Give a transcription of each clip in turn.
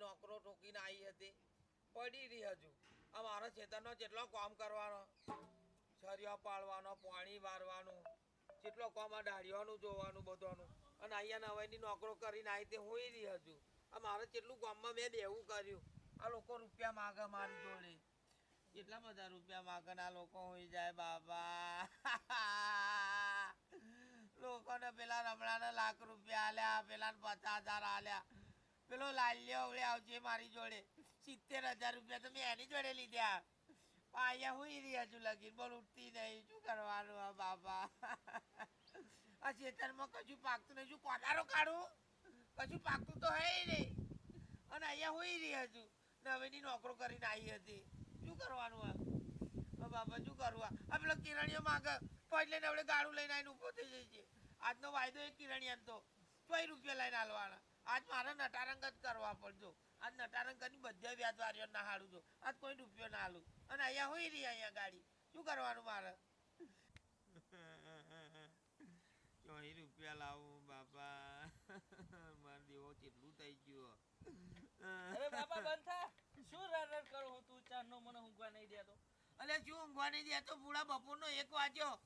નોકરો ઠોકીને આવી હતી પડી રહી હજુ. આ મારા ખેતરનો જેટલો કામ કરવાનો, સરિયા પાડવાનો, પાણી વારવાનું, જેટલો કામ આ ડાળીઓનું જોવાનું બધાનું. અને અહીંયા નવાઈની નોકરો કરીને આવી તે હોઈ રહી હજુ. આ મારે કેટલું ગામમાં મેં બેવું કર્યું. આ લોકો રૂપિયા માગે મારી જોડે. કેટલા બધા રૂપિયા માગે આ લોકો હોઈ જાય બાબા. લોકોને પેલા રમણાને લાખ રૂપિયા આલ્યા, પેલા 50,000 આલ્યા. પેલો લાલ્યો અવળે આવજે મારી જોડે 70,000 રૂપિયા તો મેં એની જોડે લીધા. અહીંયા હુઈ રહી હજુ લગીન બોલ ઉઠતી નહીં. શું કરવાનું આ બાબા? આ ખેતરમાં કશું પાકતું નહીં. શું કોદારો કાઢું? કશું પાકતું તો હે નહીં. અને અહીંયા હુઈ રહી હજુ. નવેની નોકરો કરીને આવી હતી. શું કરવાનું આ બાબા? શું કરવું? આ પેલો કિરણીઓ માગે પૈ લઈને આપણે ગાડું લઈને આવીને ઊભો થઈ જાય છે. આજનો વાયદો એક કિરણિયાનો તો 2 રૂપિયા લઈને હાલવાના. આજ મારે નટારંગ જ કરવા પડજો. આજ નટારંગ કરીને બધા વ્યાજવારીઓ ના હાલું છો. આજ કોઈ રૂપિયો ના હાલું. અને અહીંયા હોઈ રહી અહીંયા ગાડી. શું કરવાનું મારે? 20 રૂપિયા લાવું બાપા. મારે દેવો કેટલું થઈ ગયું. અરે બાપા બંધ થા. શું રડ કરો હું તું ચારનો મને ઊંઘવા નહીં દેતો. અલે શું ઊંઘવા નહીં દેતો? પૂરા બપોરનો 1 વાગ્યો.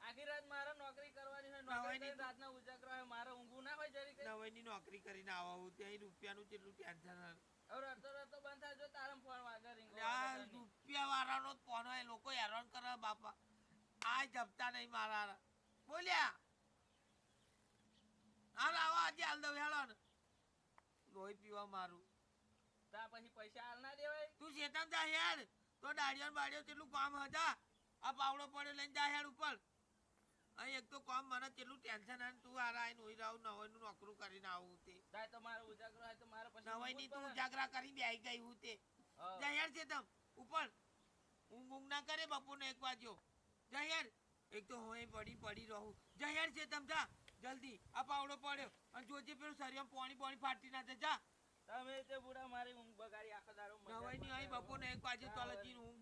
આખી રાત મારે નોકરી કરવાની હોય. નોકરી કરી રાતના ઉજાગરા હોય. મારે ઊંઘવું ના હોય જરી કઈ. નવાઈની નોકરી કરીને આવું ત્યાં રૂપિયાનું કેટલું ટેન્શન. હવે રડતો બંધ થાય. જો તારા ફોન વાગે રિંગ. રૂપિયા વાળાનો ફોન હોય. લોકો હેરાન કરે બાપા. આ જપતા નહીં મારા. બોલ્યા હાલ આવો આજે હાલ દઉં હેળો ને લોહી પીવા મારું. તા પછી પૈસા હાલ ના દેવાય. તું શેતામ જા હેડ. તો દાડિયો બાડિયો કેટલું કામ હતા. આ પાવડો પડ્યો લઈને જા હેડ ઉપર. અહીં એક તો કામ મને કેટલું ટેન્શન આવે. તું હારા આવીને હોઈ રહું નવાઈનું નોકરું કરીને આવું તે. તો મારે ઉજાગરો હોય તો મારે પછી નવાઈની તું ઉજાગરા કરી બેહી ગઈ હું તે. જા હેડ શેતમ ઉપર. ઊંઘ ના કરે બપોરનો 1 વાગ્યો. જા હેડ. એક તો હોય પડી રહું. જા હેડ શેતમ જા જલ્દી. આ પાવડો પડ્યો અને જોજે પેલું શરીરમાં પાણી ફાટી ના જા. તમે તે બુડા મારી ઊંઘ બગાડી આખો દાડો. નવાઈની અહીં બપોરનો 1 વાગે તલજી ઊંઘ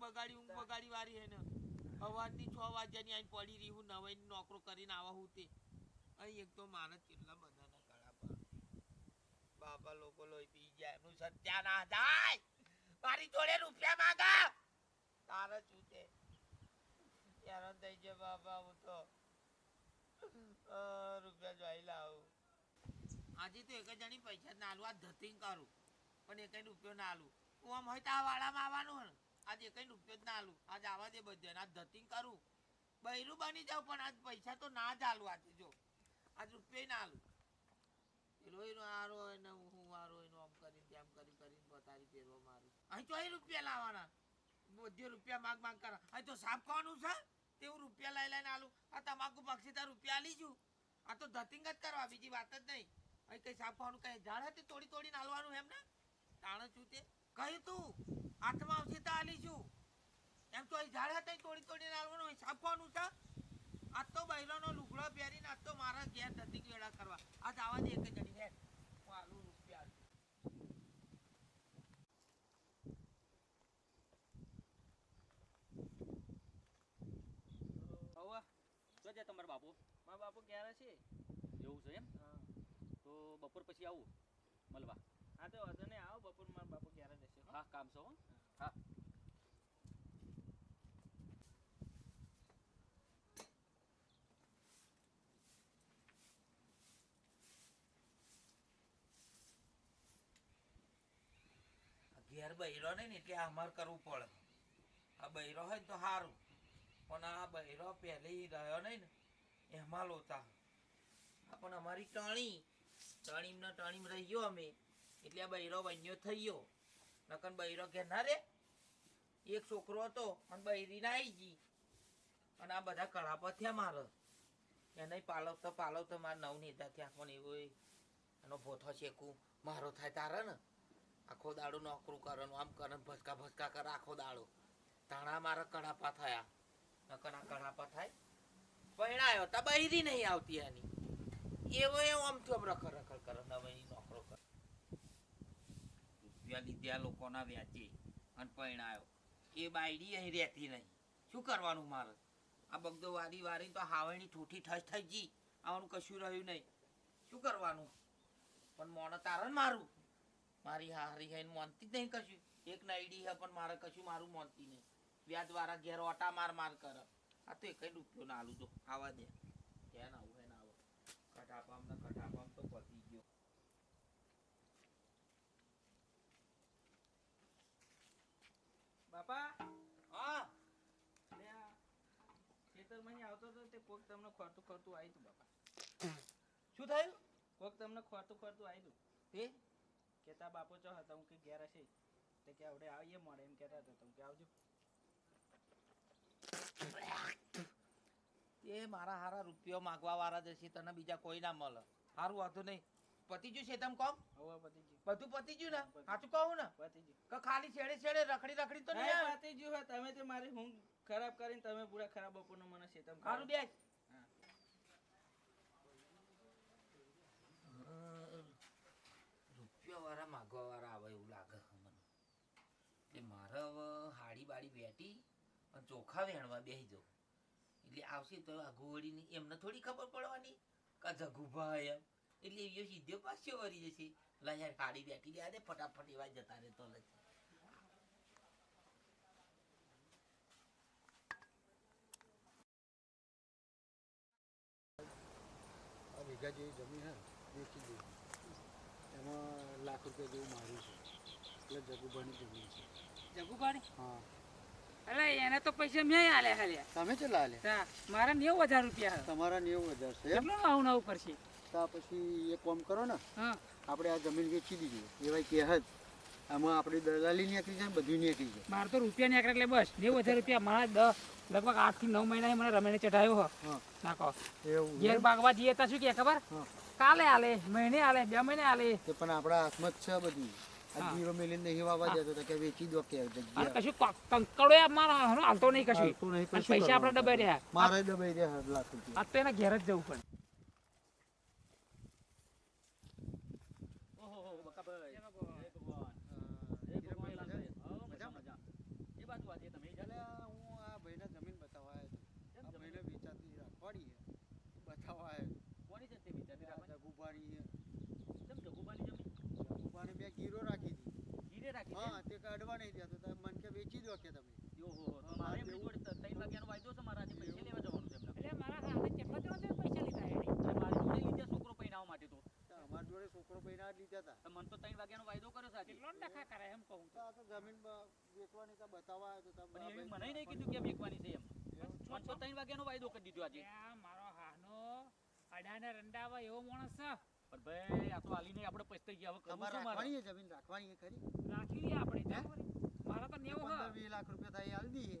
બગાડી વારી હે ને. સવારની 6 વાગ્યાની અહીં પડી રહી હું નવાઈની નોકરો કરીને આવા હું તે. અહીં એક તો મારે કેટલા બધાના કળા પર બાપા લોકો લોહી પી જાય. એમનું સત્યાનાશ જાય. મારી જોડે રૂપિયા માંગા તારે શું છે? હેરાન થઈ જાય બાપા. હું તો રૂપિયા જોઈ લાવું. આજે તો એક જણી પૈસા ના આલું. આ ધતિંગ કરું પણ એક રૂપિયો ના આલું. હું આમ હોય તો આ વાળામાં આવવાનું ને. આજે એક રૂપિયો જ ના આલું. આજ આવવા દે બધે. આજ ધતિંગ કરું. બૈરું બની જાઉં પણ આજ પૈસા તો ના જ આલું. આજે જો આજ રૂપિયો ના આલું. પેલો એનો હારો હોય ને હું હારો એનો આમ કરીને તેમ કરીને પતારી પહેરવા મારું. અહીં તો અહીં રૂપિયા લાવવાના. બધે રૂપિયા માગ કરા. અહીં તો સાફ ખાવાનું છે તેવું રૂપિયા લઈને આલું. આ તમાકુ પક્ષી તાર રૂપિયા આલી છું. આ તો ધતિંગ જ કરવા બીજી વાત જ નહીં. અહીં કઈ સાફ ખાવાનું કઈ ઝાડ હતી તોડીને આલવાનું એમ ને તાણે છું તે કહ્યું તું હાથમાં આવશે તો આલી છું. એમ તો અહીં ઝાડ હતા તોડીને આલવાનું હોય. સાફ ખાવાનું છે. આજ તો બૈરાનો લુગડો પહેરીને આજ તો મારા ઘેર ધતિંગ વેળા કરવા. આજ આવા દે એક જણી હે હું આલું રૂપિયા. જોજે તમારો બાપુ. મારા બાપુ ક્યારે છે? એવું છે એમ? તો બપોર પછી આવું મળવા. હા તો વાંધો નહીં. આવો બપોર. મારા બાપુ ક્યારે જશે? હા કામ છો. હા ઘેર બૈરો નહીં ને એટલે અમારે કરવું પડે. આ બૈરો હોય તો સારું પણ આ બૈરો પહેલી રહ્યો નહીં ને એમાં લોચા. પણ અમારી ટણીમ રહી ગયો અમે એટલે આ બૈરો બન્યો થઈ ગયો. નકન બૈરો ઘેર ના રે. એક છોકરો હતો અને બૈરી ના આવી ગઈ અને આ બધા કળાપા થયા મારે. એને પાલવતો મારે 9 નેતા થયા. પણ એવો એનો ભોથો શેકું મારો થાય તારે ને. આખો દાડો નોકરું કરવાનું આમ કરે ભસકા કરે આખો દાડો. તાણા મારા કડાપા થયા. નકર આ કડાપા થાય. પૈણાયો તા બૈરી નહીં આવતી એની. એવો આમ થયો રખડ કરે નવાઈની નોકરો કરે. રૂપિયા લીધ્યા લોકોના વ્યાજે અને પૈણાયો. એ બાયડી અહીં રહેતી નહીં. શું કરવાનું મારે? આ બગદો વારી તો હાવણી ઠૂઠી ઠસ થઈ ગઈ. આવવાનું કશું રહ્યું નહીં. શું કરવાનું? પણ મોને તારે મારું મારી હારી હે મોનતી જ નહીં કશું. એક નાઈડી હે પણ મારે કશું મારું મોનતી નહીં. વ્યાજવાળા ઘેર ઓટા માર કરે. આ તો એકઈ રૂપિયો ના આલું જો આવા દે. હે ના આવું હે ના આવો કઠાપામ તો પતી ગયો. બાપા હા લે આ ખેતરમાં આવતો તો તે કોક તમને ખોરતું ખોરતું આવ્યું તું બાપા. શું થયું કોક તમને ખોરતું ખોરતું આવ્યું તું તે કેતા બાપો ચો હતા હું કે ઘેર હશે તે કે આવડે આવીએ મળે એમ કહેતા હતા તમે કે આવજો. એ મારા હારા રૂપિયો માગવા વાળા જશે તને બીજા કોઈ ના મળે. હારું હતું નહીં પતી ગયું છે તમ કોમ હવે પતિજી બધું પતી ગયું ને સાચું કહું ને પતિજી કે ખાલી છેડે છેડે રખડી તો નહીં આવે? પતિજી હોય તમે તે મારી ઊંઘ ખરાબ કરીને તમે પૂરા ખરાબ બપોરનો મને શેતમ હારું બેસ. હા. રૂપિયા વાળા માગવા વાળા આવે એવું લાગે છે મને. એટલે મારે હવે હાડી બાડી બેઠી અને ચોખા વેણવા બેસી જાઉં. એટલે આવશે તો આગુવડીની એમને થોડી ખબર પડવાની કે જગુભા એમ. એટલે એ સીધો પાછો વળી જશે. લા યાર હાડી બેઠી લે દે ફટાફટ એવા જતા રહે તો લે. આ વીઘા જેવી જમીન હે વેચી દીધી. એમાં લાખ રૂપિયા જેવું માર્યું છે એટલે જગુભાની જમીન છે. જગુભાઈ હા અરે એને તો પૈસા મેં આલે ખાલી તમે ચેટલા આલે? તા મારા 90,000 રૂપિયા હે. તમારા 90,000 છે એમ? કેટલું આવું નવું પડશે? તો પછી એક કામ કરો ને, હા આપણે આ જમીન વેચી દીધી એવાય કે જ આમાં આપણી દલાલી નીકળી જાય ને બધું નીકળી જાય. મારે તો રૂપિયા નીકળે એટલે બસ 90,000 રૂપિયા મારા લગભગ 8 થી 9 મહિના મને રમેણે ચઢાયો હો. હા નાખો એવું ઘેર એમ? બાગવા જઈએ તો શું કે ખબર હા. કાલે આલે મહિને આલે 2 મહિને આલે. તે પણ આપણા હાથમાં જ છે બધું. આ હા. જીરો મેલીને નહીં વાવવા દેતો તો કે વેચી દો કે અને જગ્યા કશું કંકડો મારા હાલતો નહીં કશું. હાલતું નહીં, અને કશું પૈસા આપણે કરવાનું. દબાઈ રહ્યા. મારે દબાઈ રહ્યા લાખ રૂપિયા. આ તો એના ઘેર જ જવું પડે. ઓહો બકાભાઈ જય ભગવાન. જય ભગવાન જય ભગવાન લાલભાઈ. હો મજા મજા. એ બાજુ આજે તમે એટલે હું આ ભાઈને જમીન બતાવવા આવ્યો હતો. આ ભાઈને વેચાતી રાખવાડી છે બતાવવા આવ્યો હતો. કોની છે તે વિચારી આ રાખવાની? જગુભાની કેમ જગુબાની જમીન જગુભાને મેં ગીરો રાખી હતી. ગીરે રાખી છે? હા તે કાઢવા નહીં દેતો તો મને કે વેચી દો કે તમે. ઓહો તો મારે એમની જોડે 3 વાગ્યાનો વાયદો છે. મારે આજે પૈસા લેવા જવાનું છે એમને. એટલે મારા હાથે કેટલા જણા પૈસા લીધા એણે? અને મારી જોડે લીધા છોકરો પૈણાવવા માટે તો. તો અમારા જોડે છોકરો પૈણા લીધા હતા. તો મને તો 3 વાગ્યાનો વાયદો કર્યો છે આજે. કેટલો ડખા કરે એમ કહું તો આ તો જમીન વેચવાની તો બતાવવા આવ્યો હતો. પણ એવી મને નહીં કીધું કે વેચવાની છે એમ. મને તો 3 વાગ્યાનો વાયદો કરી દીધો આજે. આ મારો હાનો અડાને રંડાવા એવો માણસ છે. પણ ભાઈ આ તો હાલીને આપણે પછતાઈ ગયા. હવે કરવું તમારે શું મારે? રાખવાની છે જમીન રાખવાની છે ખરી. રાખી લઈએ આપણે ત્યાં વળી. મારા તો 90 હા 15-20 લાખ રૂપિયા થાય એ આલી દઈએ.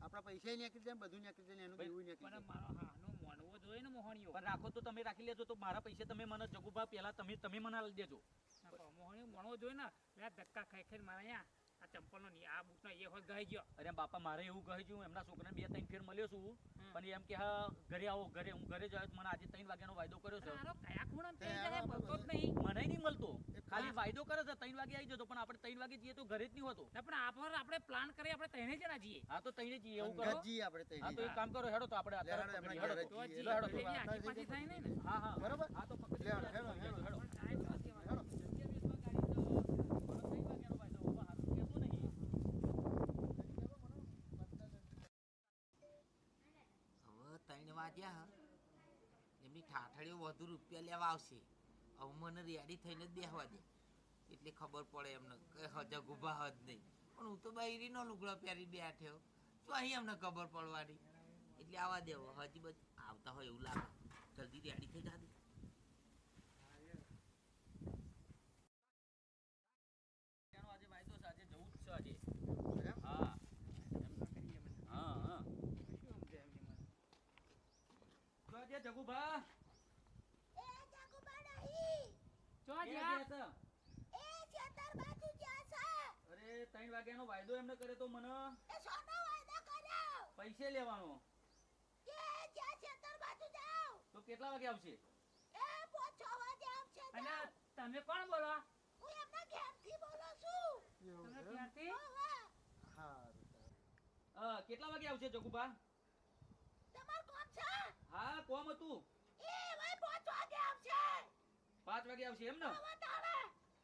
આપણા પૈસા નીકળી જાય ને બધું નીકળી જાય ને એનું દેવું નીકળી પણ જાય. મારો હાનો મોનવો જોઈએ ને મોહણીઓ. પણ રાખો તો તમે રાખી લેજો. તો મારા પૈસા તમે મને જગુભા પહેલા તમે મને આલી દેજો. મોહણીઓ મોણવો જોઈએ ને એટલે આ ધક્કા ખાઈ ખાઈને મારા અહીંયા આ ચંપલનો આ બૂટનો એ હોત ગઈ ગયો. અરે બાપા મારે એવું કહી છું એમના છોકરાને 2-3 ફેર મળ્યો છું. પણ એમ કે હા ઘરે આવો ઘરે હું ઘરે જાય મને આજે 3 વાગ્યાનો વાયદો કર્યો છે. મારો કયા ખૂણામાં તે થઈ જાય આવા બોલતો જ બધા- નહીં. મને નહીં મળતો. એક ખાલી કામ- વાયદો કરે છે 3 વાગે આવી જતો. પણ આપણે 3 વાગે જઈએ તો ઘરે જ નહીં હોતો. ના પણ આપણે પ્લાન કરીએ આપણે તઈને જણા જઈએ. હા તો તઈને જઈએ એવું કરો. અંગતજી આપણે તઈ હા તો એક કામ કરો હેડો તો આપણે લે, અત્યારે હેડો, પકડીએ, એમના હેડો તો. ઘરે તો જઈએ. જઈએ. હેડો, હેડો. એટલે આખી પાછી થાય નહીં ને. હા હા બરાબર? હા તો પકડી લે, હેડો, હેડો, હેડો. હેડો. પણ ટાઈમ તો છે હેડો. હવે 3 વાગ્યા એમની ઠાઠડીઓ વધુ રૂપિયા લેવા આવશે. હવે મને રેડી થઈને જ બેસવા દે એટલે ખબર પડે એમને કે હજક ઊભા હજ નહીં. પણ હું તો બૈરીનો લુગડો પહેરી બેઠ્યો તો અહીં એમને ખબર પડવાની. એટલે આવા દેવો હજી બધું આવતા હોય એવું લાગે. જલ્દી રેડી થઈ જાદે. આજે વાયદો છે. આજે જવું જ છે આજે. એમ? હા હા હા તો આજે જગુભા ચો એ જ્યાં ગયા છે. અરે 3 વાગ્યાનો વાયદો એમને કરે તો મને પૈસે લેવાનો. તો કેટલા વાગે આવશે? અને તમે કોણ બોલો? એવું તમે છે? ક્યાંથી? હારું. કેટલા વાગે આવશે જગુભા? હા કોમ હતું. 5 વાગે આવશે એમ ને?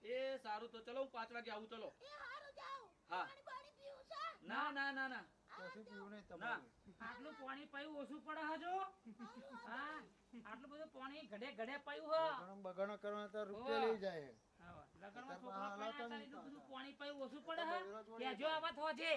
એ સારું તો ચલો હું 5 વાગે આવું ચલો એ હારું જાઓ હા. પાણી પીવું છે ના ના ના ના કશું પીવું નહીં ના તમારે આટલું પાણી પાયું ઓછું પડે હજુ હા આટલું બધું પાણી ઘડે ઘડે પાયું હ બગડો કરવાનો તો રૂપિયા લઈ જાય હા, લગનમાં અત્યારે છોકરા હાલા પરણ્યા તમે એટલું બધું પાણી પાયું ઓછું પડે હ બૈરો જોડે કેજો આવા થોજે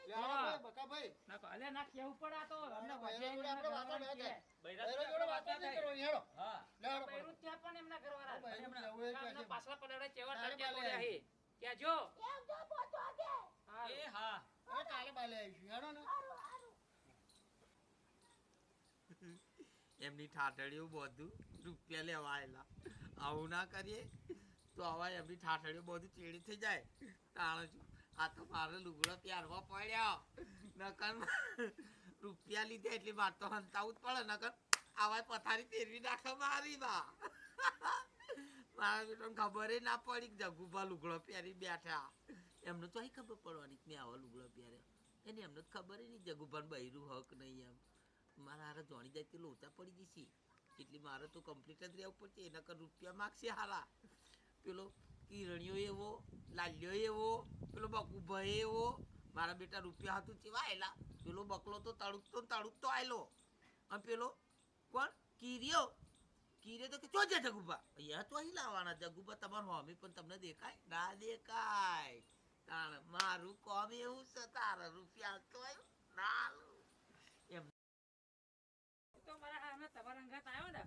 લે આ બકાભાઈ ના કહો, અલે ના કેવું પડે આ તો અમને બૈરા વજે જોડે એમના આપણે વાતો ના ઘરવાળા થાય. કે. બૈરા બૈરો જોડે વાતો નહીં કરવાની, હેડો. હા લે હેડો બૈરું ત્યાં પણ એમના ઘરવાળા. બૈરું કેવું એ ગામના કહે છે. પાછલા પડાડે ચેવા તારે તડકે બાલે પડ્યા હે. કેજો એમ જો પોતો આગે હારું. એ હા હવે કાલે બાલે આવીશું હેડો ને હારું હારું એમની ઠાઠડીઓ બધું રૂપિયા લેવા આવેલા આવું ના કરીએ તો આવા એમની ઠાઠડીઓ બધું ચેડી થઈ જાય તાણ છું આ તો મારે લુગડો પહેરવા પડ્યો નકર રૂપિયા લીધે એટલે મારે તો હંતાવું જ પડે નકર આવા પથારી ફેરવી નાખે મારી બા મારા બેટાને ખબર ના પડી કે જગુભા લુગડો પહેરી બેઠા એમને તો અહીં ખબર પડવાની કે મેં આવા લુગડો પહેર્યો એને એમને તો ખબર નહીં જગુભાન બૈરું હક નહીં એમ મારા હારા જોણી જાય તે લોચા પડી જશે એટલે મારે તો કમ્પ્લીટ જ રહેવું પડશે એના કર રૂપિયા માગશે હારા પેલો કિરણિયો એવો લાલ્યો એવો પેલો બકુભાઈ એવો મારા બેટા રૂપિયા હતું ચેવા આયેલા પેલો બકલો તો તળુકતો આયેલો અને પેલો કોણ કિરિયો કિરે તો કે ચો છે જગુભા અહીંયા તો અહીં લાવવાના જગુભા તમારો હોમી પણ તમને દેખાય ના દેખાય તાણ મારું કોમ એવું છે તારા રૂપિયા તો ના આલું. એમ તો મારા હામે તમારા અંગાત આવ્યો ને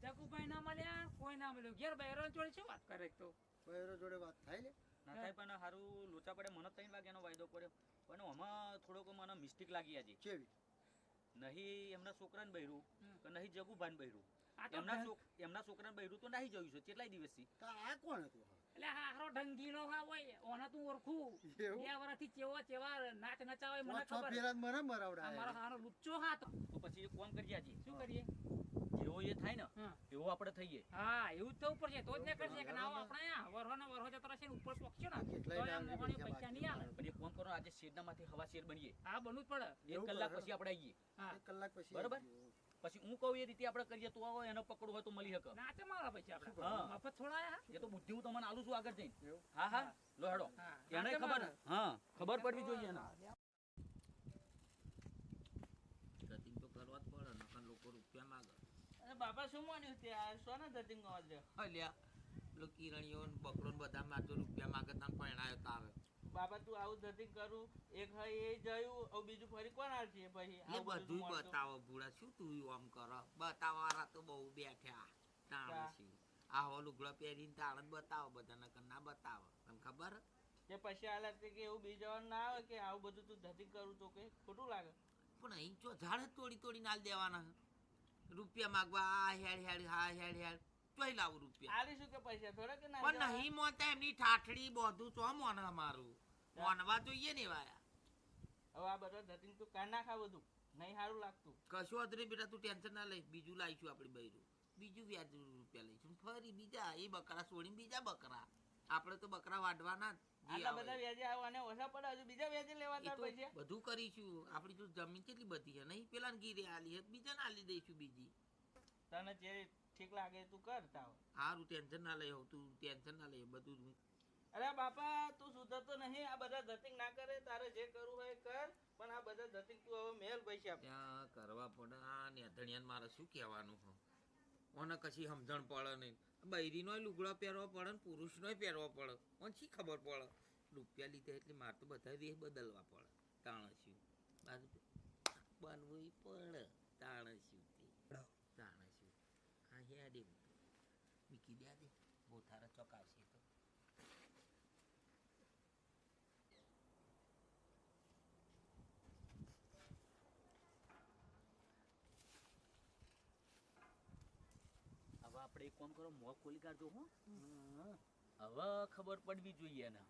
જગુભાઈ ના મળ્યા કોઈ ના મળ્યું ઘેર બૈરો જોડે શું વાત કરે તો બૈરો જોડે વાત થાય લે ના થાય પણ હારું લોચા પડે મને 3 વાગ્યાનો વાયદો કર્યો પણ આમાં થોડોક મને મિસ્ટેક લાગી આજે કેવી નહીં એમના છોકરાને બૈરું કે નહીં જગુભાન બૈરું આ તો એમના છોકરાને બૈરું તો નહીં જોયું છે કેટલાય દિવસથી તો આ કોણ હતું હવે? એટલે હારો ઢંગીનો હા હોય ઓને તું ઓળખું એવું? 2 વર્ષથી ચેવા નાચ નચાવે મને પાંચ છ ખબર ફેરા જ મને આ મરાવડાયા. મારો હારો લુચ્ચો હા તો તો પછી એક કામ કરીએ આજે શું કરીએ જેવો એ થાય ને હા એવો આપણે થઈએ હા એવું જ થવું પડશે તો જ ને કરશે કે ના આપણે અહીંયા વરહો જતો રહેશે ને ઉપર પહોંચશે ને કેટલાય તો એમ ડાળની મોહણીઓ પૈસા પૈસા નહીં આવે પણ એક કામ કરો આજે શેરના માંથી હવા શેર બનીએ હા બનવું જ પડે 1 કલાક પછી આપણે આવીએ હા 1 કલાક પછી બરોબર? આવજો. પછી હું કહું એ રીતે આપણે કરીએ તો આવો એને પકડવું હોય તો મળી શકે નાચે મારા પૈસા આપણે હા. મફત છોડાયા એ તો બુદ્ધિ હું તમને આલું છું આગળ જઈને એવું? હા હા લો હેડો હા એને નાચે ખબર મારા. હા ખબર પડવી જોઈએ એને ધતિંગ તો કરવા જ પડે નકર લોકો રૂપિયા માગે અરે બાપા શું માન્યું ત્યાં સોના ધતિંગ ગવા દે અલ્યા પેલો કિરણીઓ ને બકરો ને બધા માં તો રૂપિયા માગે તને પરણાયો તારે બાપા તું આવું ધતિંગ કરું એક હોય એ જયું હવે બીજું ફરી કોણ આવશે પછી એ આવું બધું મળતું. બતાવો ભૂડા શું તું આમ કરો બતાવવાળા તો બહુ બેઠા તાણે હા. શું આવો લુગડો પહેરીને તાણે જ બતાવો બધા નકર ના બતાવો તને ખબર હે? કે પછી હાલત કે એવું બીજવાનું ના આવે કે આવું બધું તું ધતિંગ કરું તો કે ખોટું લાગે પણ અહીં જો ઝાડ તોડી નાલ દેવાના હે. રૂપિયા માગવા આ હેડ હા હેડ ચોઈ લાવું રૂપિયા આલીશું કે પૈસા થોડા કે ના પણ નહીં મોનતા એમની ઠાઠડી બધું ચો મોન અમારું મોનવા જોઈએ ને વાયા હવે આ બધા ધતિંગ તું કાઢ નાખા બધું નહીં સારું લાગતું કશું વાંધો નહીં બેટા તું ટેન્શન ના લઈ બીજું લાવીશું આપણે બૈરું બીજું વ્યાજ રૂપિયા લઈશું ફરી બીજા એ બકરા છોડીને બીજા બકરા આપણે તો બકરા વાઢવાના જ જે આટલા આવે. બધા વ્યાજે આવવાને ઓછા પડે હજુ બીજા વ્યાજે લેવા એ તાર તો પૈસા બધું કરીશું આપણી તો જમીન કેટલી બધી છે નહીં પેલા ગીરે આલી છે બીજા ના આલી દઈશું બીજી તને જે ઠીક લાગે તું કર તાવ સારું ટેન્શન ના લઈ તું ટેન્શન ના લઈ બધું હું અરે બાપા તું સુધરતો નહીં આ બધા ધતિંગ ના કરે તારે જે કરવું હોય કર પણ આ બધા ધતિંગ તું હવે મેલ પૈસા આપે. ત્યાં કરવા પડે આ નેધણિયાને મારે શું કહેવાનું હો ઓને કશી સમજણ પડે નહીં બૈરીનોય લુગડો પહેરવો પડે ને પુરુષનોય પહેરવો પડે મને શી ખબર પડે રૂપિયા લીધા એટલે મારે તો બધા વેહ બદલવા પડે તાણે શું બાજુ બનવું પડે તાણે શું તાણે શું હા હેડે મૂકી દે દે બહુ થારા ચોકાવશે તો હવે આપણે એક કામ કરો મોં ખોલી કાઢજો હો હા, હવે ખબર પડવી જોઈએ એને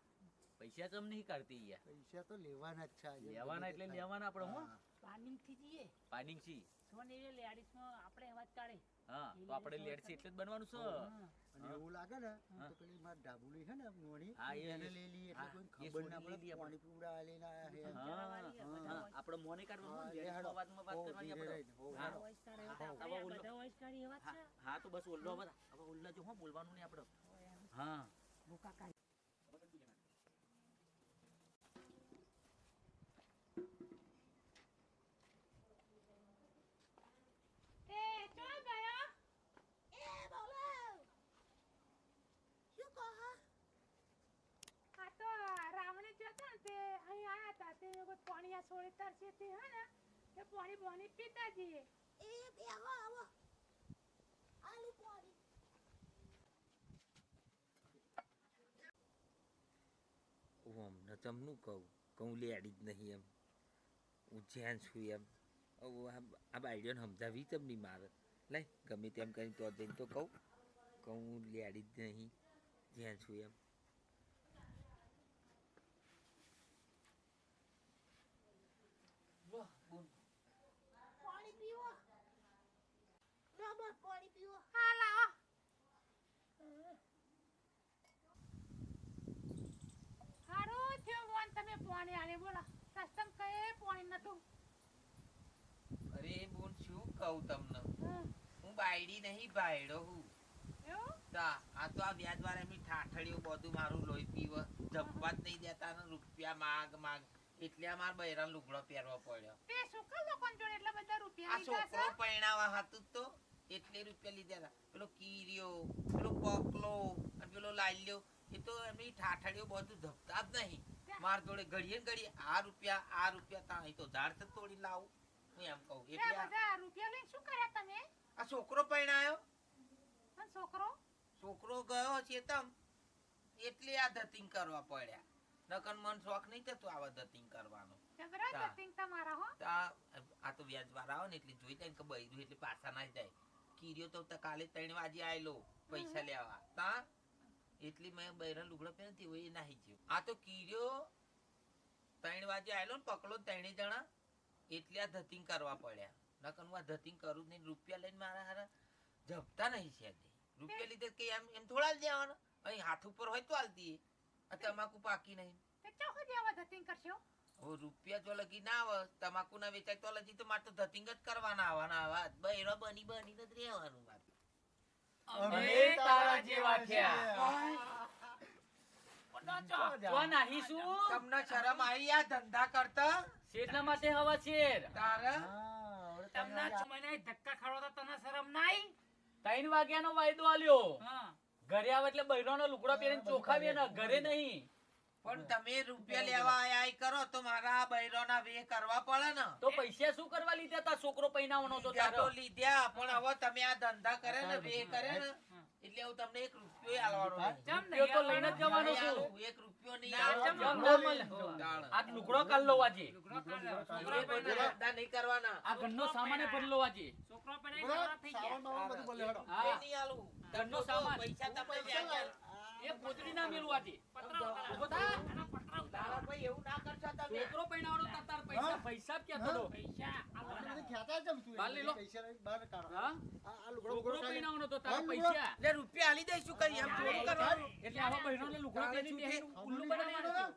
પૈસા તો નહીં કાઢતી યાર પૈસા તો લેવાના જ છે આજે. લેવાના એટલે લેવાના આપણે હો હા. પ્લાનિંગ થી જઈએ પાનિંગ છી સોને એ લેડીઝમાં આપણે અવાજ કાઢે હા તો આપણે લેટ છે એટલે જ બનવાનું છે હા. અને એવું લાગે ને હા. તો પેલી માર ડાબુલી છે ને નોણી હા, એને લઈ લઈએ એટલે હા, કોઈને એ ખબર ના સોની લઈ પડે લઈએ પાણી પીવડા લઈને આયા છે એમ. જરાવાળી આ બધા હોય. આપણે મોને કાઢવાનું હા, હોય, લે લેડીઝમાં હેડો. અવાજમાં વાત હો, કરવાની ધીરે આપણે રહીને, હો, હા. હેડો. અવાજ કાઢે હા, આપણે હવે આ ઓલો- બધા અવાજ કાઢી એવા જ હા છે હા તો બસ ઓલ્લો હવે ઉલ્લા જો હો બોલવાનું નહીં આપણે હા ભૂકા કાઢી. એ ચોલ ગયો? એ બોલો શું કહો આ તો રાવણે જતા ને તે અહીં આયા હતા તે લોકો પાણી આ છોડી તરસે તે હે ને તે પાણી બોની પીતા જઈએ. એ બેહો આવો આલુ પાણી હું અમને તમનું કહું લેડી જ નહીં એમ હું જ્યાં છું એમ આ બાઈડિયોને સમજાવી તમની મારે લઈ ગમે તેમ કરીને તો જઈને તો કહું હું લેડી જ નહીં જ્યાં છું એમ પાણી પીવો બરાબર પાણી પીવો હા લાવો. હારું થયું બોન તમે પાણી આલે બોલો. સત્સંગ કઈ પાણી નતું. અરે બોલ શું કહું તમને હમ. હું બાયડી નહીં બાયડો હું એવું? આ તો આ વ્યાજ વાળા એમની ઠાઠડીઓ બધું મારું લોહી પીવ જપવા જ નહીં દેતા ને રૂપિયા માગ એટલે આ મારા બૈરાનો લુગડો પહેરવો પડ્યો તે શુકર લોકોન જોડે એટલા બધા રૂપિયા આ લીધા છોકરો છે. પરણાવા હતું તો એટલે રૂપિયા લીધા હતા પેલો કીરિયો પેલો પકલો અને પેલો લાલ્યો એ તો એમની ઠાઠડીઓ બધું ધપતા જ નહીં મારા જોડે ઘડીએ ને ઘડીએ આ રૂપિયા તા અહીં તો ઝાડ તો તોડી લાવું હું એમ કહું તે એટલે બધા રૂપિયા લઈને શું કર્યા તમે? આ છોકરો પરણાયો અને છોકરો ગયો છે તમ એટલે આ ધતિંગ કરવા પડ્યા નકર મન શોખ નહીં થતો આવા ધતિંગ કરવાનો જબરા તા. ધતિંગ તમારા હો. તો આ તો વ્યાજ વાળા આવે ને એટલે જોઈ જાય કે બૈરું એટલે પાછા ના જાય કીર્યો તો કાલે 3 વાગે આયેલો પૈસા લેવા તા એટલે મેં બૈરા લુગડા પહેરતી હોય એ નાહી ગયો આ તો કીર્યો 3 વાગે આયેલો ને પકડો 3 જણા એટલે આ ધતિંગ કરવા પડ્યા નકર હું આ ધતિંગ કરું જ નહીં રૂપિયા લઈને મારા હારા જપતા નહીં છે રૂપિયા લીધે કે એમ થોડા જ દેવાના અહીં હાથ ઉપર હોય તો હાલતી આ તમાકુ પાકી નહીં તે ચોખો દેવા ધતિંગ કરશો? હવે રૂપિયા જો લગી ના આવે તમાકુ ના વેચાય તો લગી તો મારે તો ધતિંગ જ કરવાના આવવાના આવા બૈરો બની જ રહેવાનું મારે અમે તારા જેવા થયા. તો નાહી શું? તમને શરમ આવી આ ધંધા કરતા શેરના માટે હવા શેર. તારે તમને મને ધક્કા ખાડો તો તને શરમ નાઈ? 3 વાગ્યાનો વાયદો આલ્યો. હા. ઘરે આવે એટલે બૈરાનો લુગડો પહેરીને ચોખાવીએ ને ઘરે નહીં. પણ તમે રૂપિયા લેવા આયા કરો તો મારા બૈરો ના વે કરવા પડે ને તો પૈસા શું કરવા લીધા તા? છોકરો પૈણાવાનો તો લીધા તારો. તો લીધા પણ હવે તમે આ ધંધા કરે ને વે કરે ને એટલે હું તમને 1 રૂપિયો આલવાનો નહીં. ચમ રૂપિયો તો લઈને જ જવાનો નહીં છું. આલું, 1 રૂપિયો નહીં ના, આલું. ચમ ના મળે. તાળ. આ લુગડો કાઢ લો આજે. એ બધું ધંધા નહીં કરવાના આ ઘરનો સામાન ભરી લો આજે. છોકરો પણ નવરા થઈ ગયા. હા. એ નહીં આલું. ઘરનો સામાન. પૈસા તમે વ્યાજ આલો. એ પોતરી ના મેલું આજે. ઉભો થા. તારા ભાઈ એવું ના કરશો તમે છોકરો પૈણાવાનો તો તાર પૈસા પૈસા જ ક્યાં થતો? બાર લઈ લો. હા? છોકરો પૈણાવાનો તો તારા પૈસા. એટલે રૂપિયા આલી દઈશું કઈ એમ થોડું કરવાનું એટલે આવા બહેનોને લુગડો પહેરીને બેહીને ઉલ્લુ બનાવવાનું.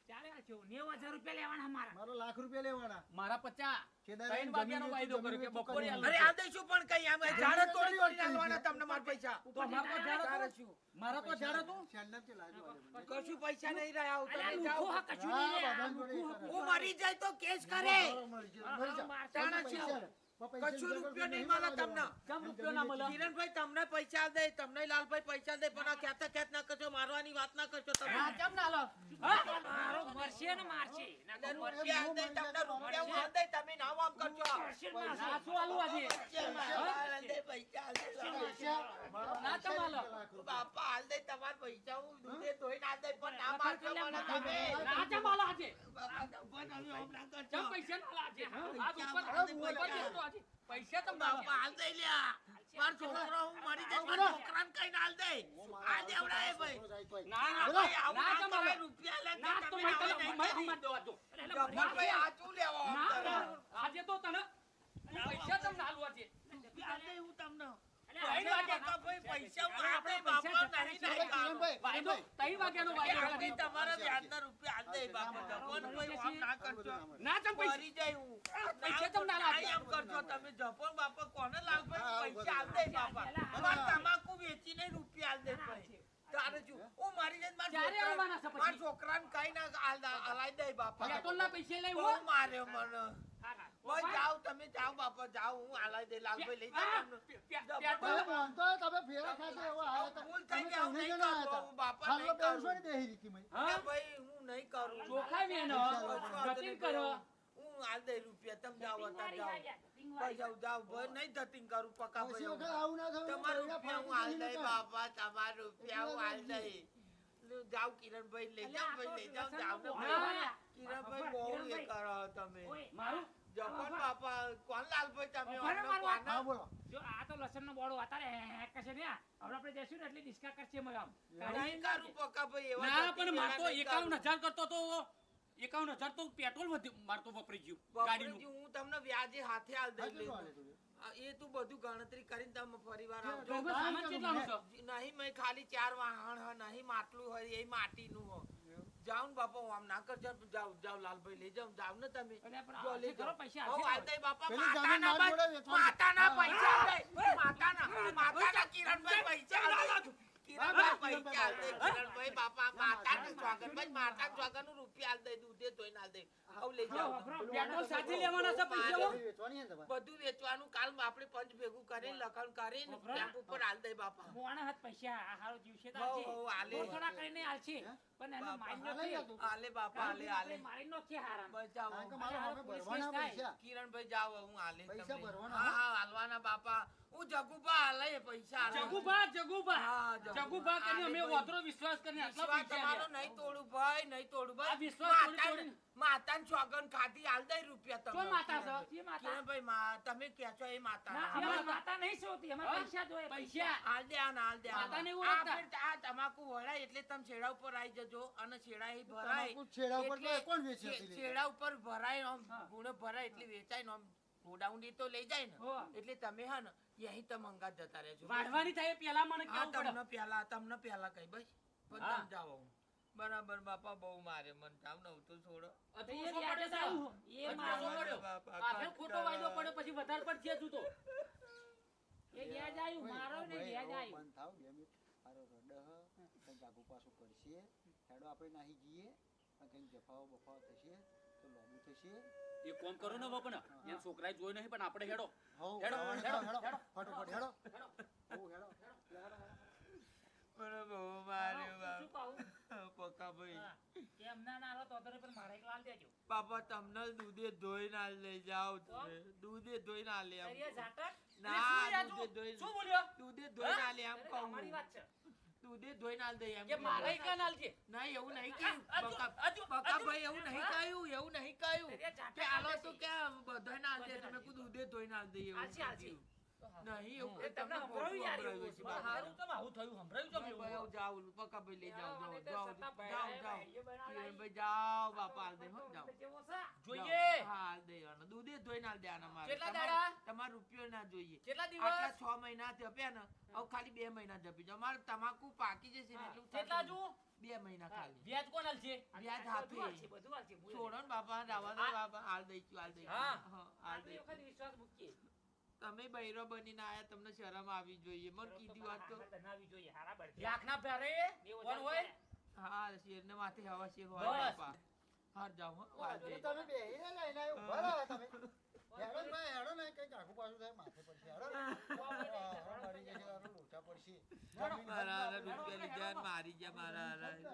ચાલે આ જો 90,000 રૂપિયા લેવાના અમારા. મારો લાખ રૂપિયા લેવાના 50. કેદાર 3 વાગ્યાનો વાયદો કર્યો કે બપોરે આલું. અરે આ દઈશું પણ કઈ આમ ઝાડ તોડી તોડી આલવાના તમને મારા પૈસા તો અમારો તો ઝાડ હતું. મારો તો ઝાડ હતું. શેરનામ છે લાજુ વાલે. કશું પૈસા નહીં રહ્યા હું અલા, તમે લુખો જાઓ હા કશું નહીં લે. બધાને જોડે એક જ. હું મરી જાય તો કેસ કરે મરી જા. તાણા છું કશું રૂપિયો નહીં મળે તમને કેમ રૂપિયો ના મળે? કિરણભાઈ તમને પૈસા આલ દે તમને લાલભાઈ પૈસા આલ દે પણ આ ખેતા ખેત ના કરશો મારવાની વાત ના કરશો તમે હા, કેમ ના લો? મારો મરશે ને મારશે. ના તો રૂપિયા આલ દે તમને રૂપિયા હું આલ દે તમે ના આમ કરશો મરશે ને મારશે. ના શું આલું આજે? આલ દે પૈસા આલ દે ના કેમ આલો? બાપા હાલ દે તમારા પૈસા હું દૂધે ધોઈને આલ દે પણ ના મારશો મને તમે ના કેમ આલો આજે? બાપા તમે આમ ના કરશો કેમ પૈસા ના આલો આજે? આજ ઉપર દેતો આજે. પૈસા તો બાપા હાલ દે લ્યા માર છોકરો હું મરી જાય મારા છોકરાને કઈ ના હાલ દે આ દેવડાય ભાઈ ના ના ભાઈ આવું ના ના કેમ કરાય આલો? રૂપિયા લે ના તો તમે મેં આવું તને નહીં મેં દવા દો. જફર ભાઈ આ શું લેવા આમ ના કરો? આજે તો તને હું પૈસા તમને આલું આજે. હાલ દે હું તમને ત્રણ વાગે બાપા ભાઈ પૈસા હું આપે બાપા નહીં નહીં કાઢો. વાયદો 3 વાગ્યાનો વાયદો આલી કર્યો. તમારા વ્યાજના રૂપિયા હાલ દે બાપા જફર ભાઈ આમ ના કરશો ના કેમ પૈસા? મરી જાય હું પૈસા તમને ના ના એમ કરશો તમે જફર બાપા કોને લાલભાઈ પૈસા હાલ દે બાપા અમાર તમાકુ વેચીને રૂપિયા હાલ દે ભાઈ તારે શું? હું મારી જઈને ક્યારે આવવાના છે પછી? મારા છોકરાને કઈ ના હલાઈ દે બાપા. પેટ્રોલના પૈસે લઈ બહુ માર્યો મને. હા, હા. ભાઈ જાઓ, તમે જાઓ બાપા, જાઓ, હું હલાઈ દે. લાલભાઈ લઈ જાઓ તમને. પેટ્રોલ તમે માનતો હોય તમે ફેરા ખાતે એવો આવ્યો તો ભૂલ થઈ તમે ગઈ, હું તમને નહીં જણા કરું, હતા. હું બાપા હાલો નહીં બેસો કરું. ને બેહી રીતી મય. હા? એ ભાઈ હું નહીં કરું. ચોખા વેનો ધતિંગ કરો. હું હાલ દે રૂપિયા, તમે જાઓ, અત્યારે ધતિંગ વાળી જાઓ. ધતિંગ ભાઈ વાળી. જાઓ, ભાઈ નહીં ધતિંગ કરું, પક્કા પછી ભાઈ. વખત આવું ના થયું તમારા પૈસા રૂપિયા હું હાલ ફાટી દઈ જઈને બાપા, તમારા રૂપિયા હું હાલ દઈ. જાઓ કિરણભાઈ લઈ જાઓ, ભાઈ લઈ જાઓ, જાઓ ને લસણનો ભાઈ. બોળો કિરણભાઈ બહુ એ કરો તમે. ઓય, મારું જપન બાપા, કોણ લાલભાઈ તમે? ઉભા રહો, અમને મારવા. કોને? હા બોલો જો આ તો લસણનો બોળો અત્યારે હે કશે ને હવે આપણે જઈશું ને એટલે ડિસ્કા કરશે અમે આમ નહીં કરું પક્કા ભાઈ, એવા ના ધતિંગ પણ મારતો વેળા નહીં 51,000 કરતો તો 51,000 તો પેટ્રોલ મારતો વપરી ગયું કરું. ગાડીનું. બાપુજી, હું તમને વ્યાજે હાથે હાલ દઈ કેટલું લઈશ. હાલે તું? એ તું બધું ગણતરી કરીને તમે ફરીવાર જો, આવજો. તો હવે સામાન કેટલાનું છે? નહીં મેં ખાલી 4 વાહન હ, નહીં માટલું હોય, એ માટીનું હો. જાઓ ને બાપા, હું આમ ના કરજો. જાઓ જાઓ લાલભાઈ લઈ જાઓ, જાઓ ને તમે. અરે પણ જો લઈ આવશે ખરો, જાઓ. પૈસા હો, આવશે હાલ ખરો. દઈ બાપા, પેલી માતાના જમીન મારી જોડે વેચવાની. માતાના હા, પૈસા આલ દઈ. માતાના કિરણભાઈ પૈસા આલ દઈ. કિરણભાઈ પૈસા આલ દઈ. કિરણભાઈ બાપા, માતાના સ્વાગતભાઈ, માતાના સ્વાગતનું રૂપિયા આલ દઈ, દૂધે ધોઈને આલ દઈ. આવ લઈ જાઓ. પેટ્રોલ સાથે લેવાના છે પૈસા? વેચવાની હે ને તમારે? બધું વેચવાનું કાલ આપણે પંચ ભેગું કરીને લખણ કરીને સ્ટેમ્પ ઉપર આલ દઈ બાપા. મોણા હાથ પૈસા આ હારો જીવશે તો હો, આલશે. હો, આલે. થોડા કરીને આલશે પણ એને બાપા, મારી લઈ જા નથી તું. આલે બાપા, આલે આલે. મારી નથી હારામ બચાવો. કારણ કે મારે હવે પોલીસ ભરવાના કેસ થાય. પૈસા કિરણભાઈ જાઓ, હું આલે પૈસા તમને. ભરવાના, હા હા? હા, હાલવાના બાપા. હું જગુભા હાલે પૈસા હાલે. જગુભા હા, જગુભા કરીને અમે હાલે ભાઈ. ઓતરો વિશ્વાસ કરીને આટલા વિશ્વાસ પૈસા તમારો આલ્યા. નહીં તોડું ભાઈ, નહીં તોડું આ ભાઈ. વિશ્વાસ તોડી તોડીને- માતાને સોગન ખાધી હાલ દઈ રૂપિયા શું તમને. માતા છે? જે માતા કિરણભાઈ, તમે કહો છો એ માતા. ના અમાર માતા નહીં સોતી અમાર હા? પૈસા જોઈએ પૈસા હાલ દે આને, હાલ દે આને. માતાને એવું આ ઓળખતા? ફેર આ તમાકુ વળાય એટલે તમે છેડા ઉપર આવી જજો અને છેડા એ ભરાય તમાકુ છેડા ઉપર એટલે તો કોણ વેચે હતી? છેડા ઉપર ભરાય આમ હા. ગુણ ભરાય એટલે વેચાય ને આમ ગોડાઉન તો લઈ જાય ને હો. એટલે તમે હા ને યહી તમે અંગાત જતા રહેજો. વાઢવાની થાય પેલા મને હા, કેવું પડે. તમને પહેલા કઈ ભાઈ પણ હા. તમે જાઓ. બરાબર બાપા, બહુ મારે મન જાવ ને તો છોડો. હજુ એ ઓછો યાદ જ પડ્યો આવું. છે. એ હજુ મારો ઓછો પડ્યો. બાપા, આ ફેર ખોટો વાયદો પડ્યો પછી વધારે પડશે હજુ તો. એ ગયા જાય મારો ને ભાઈ, ગયા હવે જાય બંધ થાવ, 2 મિનિટ. હારો રડહ, કંઈક આગુ પાછું કરશે. હેડો આપણે નાહી જઈએ અને કંઈક જફાઓ બફાઓ થશે તો લોબુ થશે. એ કોમ કરો ને બાપા એમ છોકરાએ જોઈ નહીં પણ આપણે હેડો હઉ, હેડો, હેડો, હેડો, હેડો, ફટાફટ હેડો. હઉ, હેડો. મને બહુ માર્યો શું કહું પક્કા ભાઈ. હા. કે એમના ના આલો તો અધરે પણ મારે એકલો આલ દેજો બાપા, તમને દૂધે ધોઈ ના લઈ જાઓ તમે. દૂધે ધોઈ ના લે આમ દરિયા કહું. ઝાટક ના, દૂધે ધોઈ શું બોલ્યો દૂધે ધોઈ ના લે આમ અરે, કહું. અમારી વાત છે દૂધે ધોઈ ના દે એમ કે કહું. મારે એકલા નાલ છે નહીં, એવું નહીં કહ્યું. હજુ, બકા ભાઈ, એવું નહીં કહ્યું, એવું નહીં કહ્યું. દરિયા ઝાટક કે આલો તો આલે કે બધાય ના દે, તમે કોઈ દૂધે ધોઈ ના દે એવું આલસી, આલસી. કહ્યું. નહીં, એવું એ તમને તમને સંભળાવ્યું ખોટું યાર એવું. સંભળાવ્યું છે બા, બાપા. હારું તમે આવું થયું સંભળાયું છે ભાઈ, મેં ભાઈ, જાઓ, પક્કા ભાઈ લઈ જાઓ, મને તો જાઓ, સત્તા જાઓ, ભાઈ, જાઓ, ભાઈ, એ બનાવડાવી. કિરણભાઈ, જાઓ બાપા, હાલ દે, હો, જાઓ. જેવો છે જોઈએ હા, હાલ દે આને. દૂધે ધોઈ ના દે આને મારે. કેટલા તમારે- દાડા? તમારે રૂપિયો ના જોઈએ. કેટલા આટલા દિવસ 6 મહિના જપ્યા ને, હવે ખાલી 2 મહિના જપી જાઓ. મારે તમાકુ પાકી જશે ને હા. એટલું કેટલા થશે. જુ 2 મહિના ખાલી. વ્યાજ કોણ હાલ છે વ્યાજ બધું હાથે. આલસી, બધું આલસી. હું છોડો ને બાપા, રાવા દે બાપા, હાલ દઈશું, હાલ દઈશું. હા. હા, હાલ આટલી દઈશું. વખત વિશ્વાસ મૂકીએ તમે બૈરો બનીને આયા, તમને શરમ આવી જોઈએ. મને કીધી વાત તો. આગળ બનાવવી જોઈએ હારા બળશે. લાખના ભારે બેવ કોણ હજાર હોય હા, શેરને માથે હવા શેર હોય બસ. બાપા. હાર જાઓ, હો, હાલ વાંધો નહીં, દે. તમે બેહીને લઈને આવ્યો, ઉભા રહો તમે. હેડો ને ભાઈ, હેડો ને, કંઈક આગુ પાછું થાય, માથે પડશે. હેડો ને. હા, મરી જશે, તારું લોચા પડશે. જમીન મારા હારા હેડો, રૂપિયા લીધા ને મારી ગયા મારા હારા. હેડો.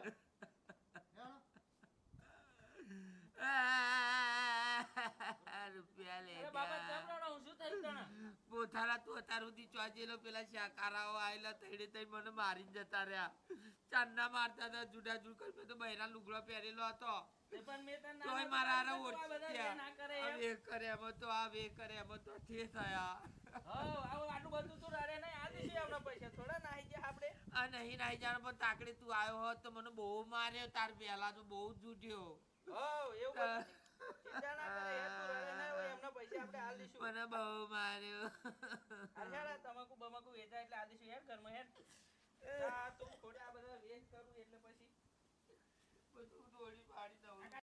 રૂપિયા લે અરે બાબા ગયા. ચમડાનો હું શું થયું તને પોથારા તું અત્યાર સુધી ચોચેલો પેલા શાકારાઓ આયેલા તઈને તઈને મને મારીને જતા રહ્યા. ચાંદના મારતા હતા, જુદા જુદ કરી. મેં તો બૈરા લુગડો પહેરેલો હતો. તે પણ મેં તને તોય ના મારા હારા પાડ્યું, આ બધા જે ઓળખ્યા. ના કરે આ એમ. વે કરે એમાં તો આ વે કરે એમાં તો તે થયા. હઉ, આવું આટલું બધું તું રડે નહીં આ દેશે આપણા પૈસા થોડા નાહી ગયા આપણે આ નહીં નાઈ જાણ પણ તાકડે તું આવ્યો હોત તો મને બહુ માર્યો. તાર પહેલા તો બહુ જ જુટ્યો. હઉ, એવું બધું ચિંતા ના કરે યાર, તું રડે નહીં હોય એમના પૈસા આપણે આલ દઈશું મને બહુ માર્યો. હાલ હેડ, આ તમાકુ બમાકુ વેચાય એટલે આલ દઈશું હેડ ઘરમાં હેડ આ તું ખોટે આ બધા વેચ કરું એટલે પછી બધું દોડી પાડી દઉં.